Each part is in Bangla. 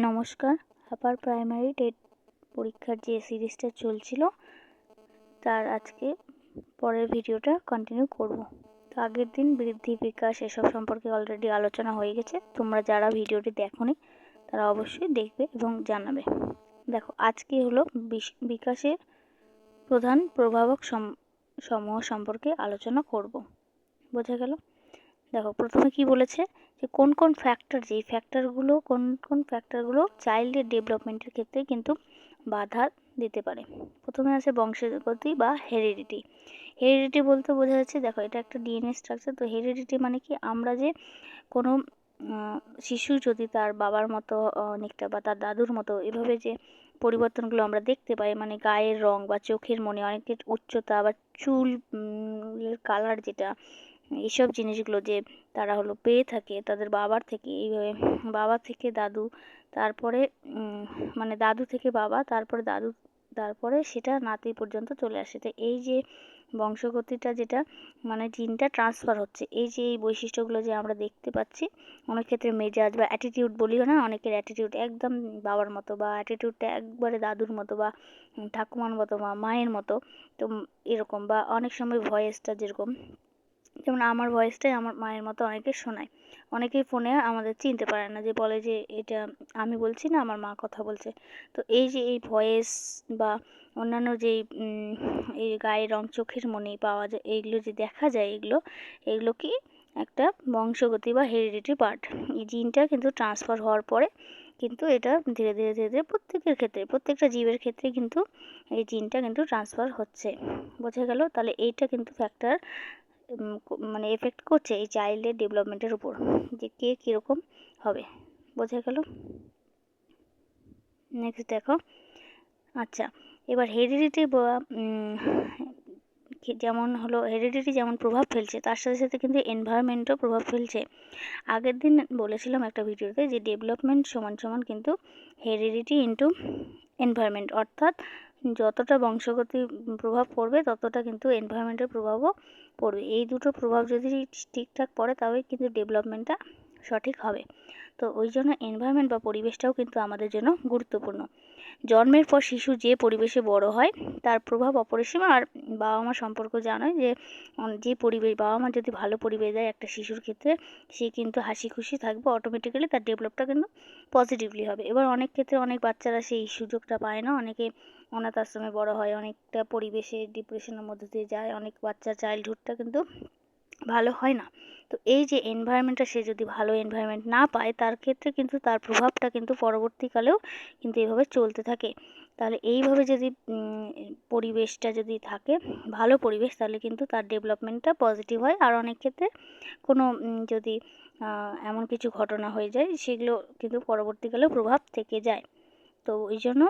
নমস্কার। আপার প্রাইমারি টেট পরীক্ষার যে সিরিজটা চলছিল তার আজকে পরের ভিডিওটা কন্টিনিউ করব। তো আগের দিন বৃদ্ধি বিকাশ এসব সম্পর্কে অলরেডি আলোচনা হয়ে গেছে। তোমরা যারা ভিডিওটি দেখোনি তারা অবশ্যই দেখবে এবং জানাবে। দেখো, আজকে হলো বিকাশের প্রধান প্রভাবক সমূহ সম্পর্কে আলোচনা করব। বোঝা গেল? দেখো, প্রথমে কি বলেছে যে কোন কোন ফ্যাক্টরগুলো চাইল্ডের ডেভেলপমেন্টের ক্ষেত্রে কিন্তু বাধা দিতে পারে। প্রথমে আছে বংশগতি বা হেরিডিটি। হেরিডিটি বলতে বোঝা যাচ্ছে, দেখো এটা একটা ডিএনএ স্ট্রাকচার। তো হেরিডিটি মানে কি, আমরা যে কোনো শিশু যদি তার বাবার মতো অনেকটা বা তার দাদুর মতো এভাবে যে পরিবর্তনগুলো আমরা দেখতে পাই, মানে গায়ের রং বা চোখের মনি, অনেকের উচ্চতা বা চুল কালার, যেটা এইসব জিনিসগুলো যে তারা হলো পেয়ে থাকে তাদের বাবার থেকে, এইভাবে বাবা থেকে দাদু, তারপরে মানে দাদু থেকে বাবা, তারপরে সেটা নাতি পর্যন্ত চলে আসে। তো এই যে বংশগতিটা, যেটা মানে জিনটা ট্রান্সফার হচ্ছে, এই যে এই বৈশিষ্ট্যগুলো যে আমরা দেখতে পাচ্ছি, অনেক ক্ষেত্রে মেজাজ বা অ্যাটিটিউড বলিও না, অনেকের অ্যাটিটিউড একদম বাবার মতো বা অ্যাটিটিউডটা একবারে দাদুর মতো বা ঠাকুমার মতো বা মায়ের মতো, তো এরকম। বা অনেক সময় ভয়েসটা যেরকম, যেমন আমার ভয়েসটাই আমার মায়ের মতো অনেকে শোনায়। অনেকেই ফোনে আমাদের চিনতে পারে না, যে বলে যে এটা আমি বলছি না, আমার মা কথা বলছে। তো এই যে এই ভয়েস বা অন্যান্য যেই এই গায়ের রং, চোখের মনি পাওয়া যায়, এইগুলো যে দেখা যায়, এগুলো কি একটা বংশগতি বা হেরিডিটি পার্ট। এই জিনটা কিন্তু ট্রান্সফার হওয়ার পরে কিন্তু এটা ধীরে ধীরে ধীরে ধীরে প্রত্যেকের ক্ষেত্রে, প্রত্যেকটা জীবের ক্ষেত্রে কিন্তু এই জিনটা কিন্তু ট্রান্সফার হচ্ছে। বোঝা গেল? তাহলে এইটা কিন্তু ফ্যাক্টর মানে এফেক্ট করছে এই চাইল্ডের ডেভেলপমেন্টের উপর, যে কে কীরকম হবে। বোঝা গেল? নেক্সট দেখো। আচ্ছা, এবার হেরিডিটি যেমন প্রভাব ফেলছে, তার সাথে সাথে কিন্তু এনভায়রনমেন্টও প্রভাব ফেলছে। আগের দিন বলেছিলাম একটা ভিডিওতে যে ডেভেলপমেন্ট সমান সমান কিন্তু হেরিডিটি ইনটু এনভায়রনমেন্ট, অর্থাৎ যতটা বংশগতি প্রভাব পড়বে ততটা কিন্তু এনভায়রনমেন্টের প্রভাবও পড়বে। এই দুটো প্রভাব যদি ঠিকঠাক পড়ে তবেই কিন্তু ডেভেলপমেন্টটা সঠিক হবে। তো ওই জন্য এনভায়রনমেন্ট বা পরিবেশটাও কিন্তু আমাদের জন্য গুরুত্বপূর্ণ। জন্মের পর শিশু যে পরিবেশে বড় হয় তার প্রভাব অপরিসীম। আর বাবা মা সম্পর্ক জানোই, যে পরিবেশ, বাবা মা যদি ভালো পরিবেশ দেয় একটা শিশুর ক্ষেত্রে, সে কিন্তু হাসি খুশি থাকবে, অটোমেটিক্যালি তার ডেভেলপটা কিন্তু পজিটিভলি হবে। এবার অনেক ক্ষেত্রে অনেক বাচ্চারা সেই সুযোগটা পায় না, অনেকে অনাথ আশ্রমে বড় হয়, অনেকটা পরিবেশে ডিপ্রেশনের মধ্যে দিয়ে যায়, অনেক বাচ্চার চাইল্ডহুডটা কিন্তু ভালো হয় না। তো এই যে এনভায়রনমেন্টটা, সে যদি ভালো এনভায়রনমেন্ট না পায়, তার ক্ষেত্রে কিন্তু তার প্রভাবটা কিন্তু পরবর্তীকালেও কিন্তু এভাবে চলতে থাকে। তাহলে এইভাবে যদি পরিবেশটা যদি থাকে, ভালো পরিবেশ, তাহলে কিন্তু তার ডেভেলপমেন্টটা পজিটিভ হয়। আর অনেক ক্ষেত্রে কোনো যদি এমন কিছু ঘটনা হয়ে যায়, সেগুলো কিন্তু পরবর্তীকালেও প্রভাব থেকে যায়। তো ওই জন্য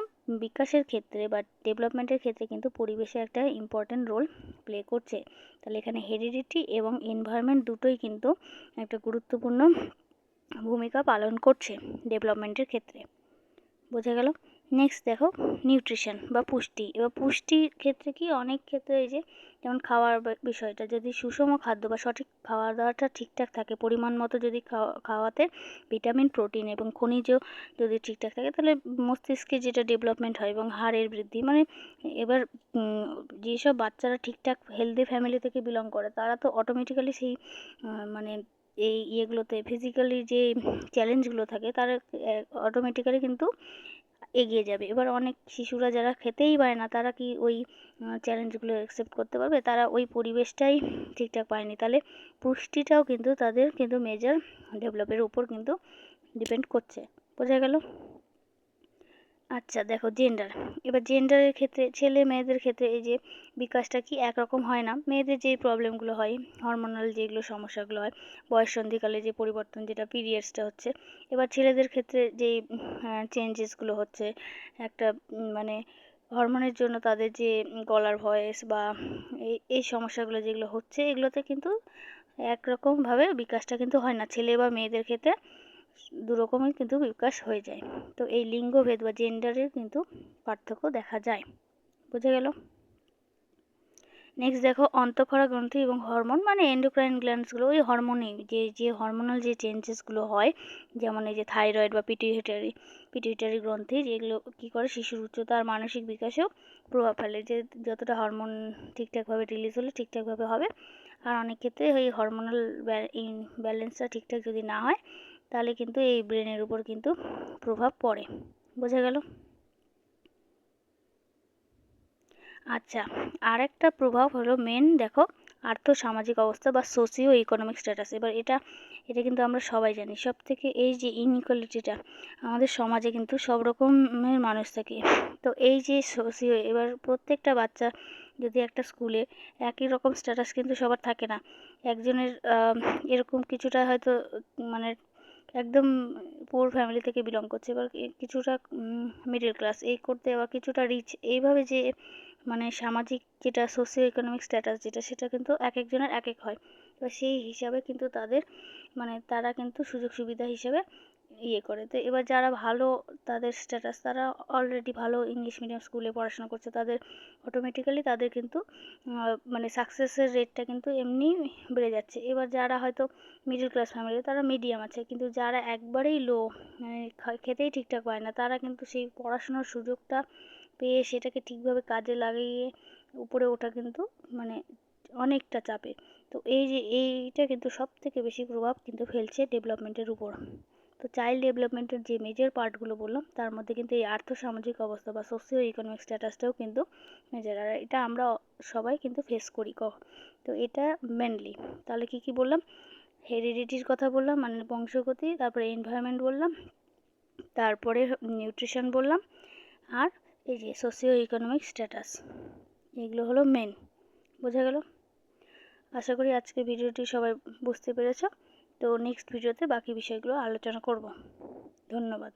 বিকাশের ক্ষেত্রে বা ডেভেলপমেন্টের ক্ষেত্রে কিন্তু পরিবেশে একটা ইম্পর্ট্যান্ট রোল প্লে করছে। তাহলে এখানে হেরিডিটি এবং এনভায়রনমেন্ট দুটোই কিন্তু একটা গুরুত্বপূর্ণ ভূমিকা পালন করছে ডেভেলপমেন্টের ক্ষেত্রে। বোঝা গেল? নেক্সট দেখো, নিউট্রিশন বা পুষ্টি। এবার পুষ্টির ক্ষেত্রে কি, অনেক ক্ষেত্রে এই যে যেমন খাওয়ার বিষয়টা, যদি সুষম খাদ্য বা সঠিক খাওয়া দাওয়াটা ঠিকঠাক থাকে, পরিমাণ মতো যদি খাওয়াতে ভিটামিন, প্রোটিন এবং খনিজ যদি ঠিকঠাক থাকে, তাহলে মস্তিষ্কে যেটা ডেভেলপমেন্ট হয় এবং হাড়ের বৃদ্ধি, মানে এবার যেসব বাচ্চারা ঠিকঠাক হেলদি ফ্যামিলি থেকে বিলং করে, তারা তো অটোমেটিক্যালি সেই মানে এই ইয়েগুলোতে ফিজিক্যালি যে চ্যালেঞ্জগুলো থাকে, তারা অটোমেটিক্যালি কিন্তু এগিয়ে যাবে। এবার অনেক শিশুরা যারা খেতেই পারে না, তারা কি ওই চ্যালেঞ্জগুলো অ্যাকসেপ্ট করতে পারবে? তারা ওই পরিবেশটাই ঠিকঠাক পায়নি। তাহলে পুষ্টিটাও কিন্তু তাদের কিন্তু মেজর ডেভেলপের উপর কিন্তু ডিপেন্ড করছে। বোঝা গেল? আচ্ছা দেখো, জেন্ডার। এবার জেন্ডারের ক্ষেত্রে, ছেলে মেয়েদের ক্ষেত্রে এই যে বিকাশটা কি একরকম হয় না। মেয়েদের যে প্রবলেমগুলো হয়, হরমোনাল যেগুলো সমস্যাগুলো হয়, বয়ঃসন্ধিকালে যে পরিবর্তন, যেটা পিরিয়ডসটা হচ্ছে। এবার ছেলেদের ক্ষেত্রে যেই চেঞ্জেসগুলো হচ্ছে, একটা মানে হরমোনের জন্য তাদের যে গলার ভয়েস বা এই সমস্যাগুলো যেগুলো হচ্ছে, এগুলোতে কিন্তু একরকমভাবে বিকাশটা কিন্তু হয় না। ছেলে বা মেয়েদের ক্ষেত্রে দুরকমই কিন্তু বিকাশ হয়ে যায়। তো এই লিঙ্গভেদ বা জেন্ডারের কিন্তু পার্থক্য দেখা যায়। বোঝা গেল? নেক্সট দেখো অন্তঃক্ষরা গ্রন্থি এবং হরমোন, মানে এন্ডোক্রাইন গ্ল্যান্ডসগুলো, ওই হরমোনেই যে হরমোনাল যে চেঞ্জেসগুলো হয়, যেমন এই যে থাইরয়েড বা পিটুইটারি গ্রন্থি, যেগুলো কী করে শিশুর উচ্চতা আর মানসিক বিকাশেও প্রভাব ফেলে, যে যতটা হরমোন ঠিকঠাকভাবে রিলিজ হলে ঠিকঠাকভাবে হবে। আর অনেক ক্ষেত্রে ওই হরমোনাল ব্যালেন্সটা ঠিকঠাক যদি না হয়, তাহলে কিন্তু এই ব্রেনের উপর কিন্তু প্রভাব পড়ে। বোঝা গেল? আচ্ছা, আর একটা প্রভাব হলো মেন, দেখো আর্থসামাজিক অবস্থা বা সোশিও ইকোনমিক স্ট্যাটাস। এবার এটা কিন্তু আমরা সবাই জানি। সব থেকে এই যে ইনইকুয়ালিটিটা আমাদের সমাজে কিন্তু সব রকমের মানুষ থাকে। তো এই যে সোশিও, এবার প্রত্যেকটা বাচ্চা যদি একটা স্কুলে একই রকম স্ট্যাটাস কিন্তু সবার থাকে না। একজনের এরকম কিছুটা হয়তো মানে একদম পুয়ার ফ্যামিলি থেকে বিলং করছে, এবার কিছুটা মিডল ক্লাস, এই করতে আবার কিছুটা রিচ, এইভাবে যে মানে সামাজিক যেটা সোশিও ইকোনমিক স্ট্যাটাস যেটা, সেটা কিন্তু এক একজনের এক এক হয়। তো সেই হিসাবে কিন্তু তাদের মানে তারা কিন্তু সুযোগ সুবিধা হিসেবে ইয়ে করে। তো এবার যারা ভালো, তাদের স্ট্যাটাস, তারা অলরেডি ভালো ইংলিশ মিডিয়াম স্কুলে পড়াশোনা করছে, তাদের অটোমেটিক্যালি তাদের কিন্তু মানে সাকসেসের রেটটা কিন্তু এমনি বেড়ে যাচ্ছে। এবার যারা হয়তো মিডল ক্লাস ফ্যামিলি, তারা মিডিয়াম আছে, কিন্তু যারা একবারেই লো, মানে খেতেই ঠিকঠাক পায় না, তারা কিন্তু সেই পড়াশোনার সুযোগটা পেয়ে সেটাকে ঠিকভাবে কাজে লাগিয়ে উপরে ওঠা কিন্তু মানে অনেকটা চাপে। তো এই যে এইটা কিন্তু সব থেকে বেশি প্রভাব কিন্তু ফেলছে ডেভেলপমেন্টের উপর। তো চাইল্ড ডেভেলপমেন্টের যে মেজর পার্টগুলো বললাম, তার মধ্যে কিন্তু এই আর্থসামাজিক অবস্থা বা সোশিও ইকোনমিক স্ট্যাটাসটাও কিন্তু মেজর, আর এটা আমরা সবাই কিন্তু ফেস করি। তো এটা মেনলি, তাহলে কি বললাম, হেরিডিটির কথা বললাম, মানে বংশগতি, তারপরে এনভায়রনমেন্ট বললাম, তারপরে নিউট্রিশন বললাম, আর এই যে সোশিও ইকোনমিক স্ট্যাটাস, এগুলো হলো মেন। বোঝা গেল? আশা করি আজকে ভিডিওটি সবাই বুঝতে পেরেছ। তো নেক্সট ভিডিওতে বাকি বিষয়গুলো আলোচনা করব। ধন্যবাদ।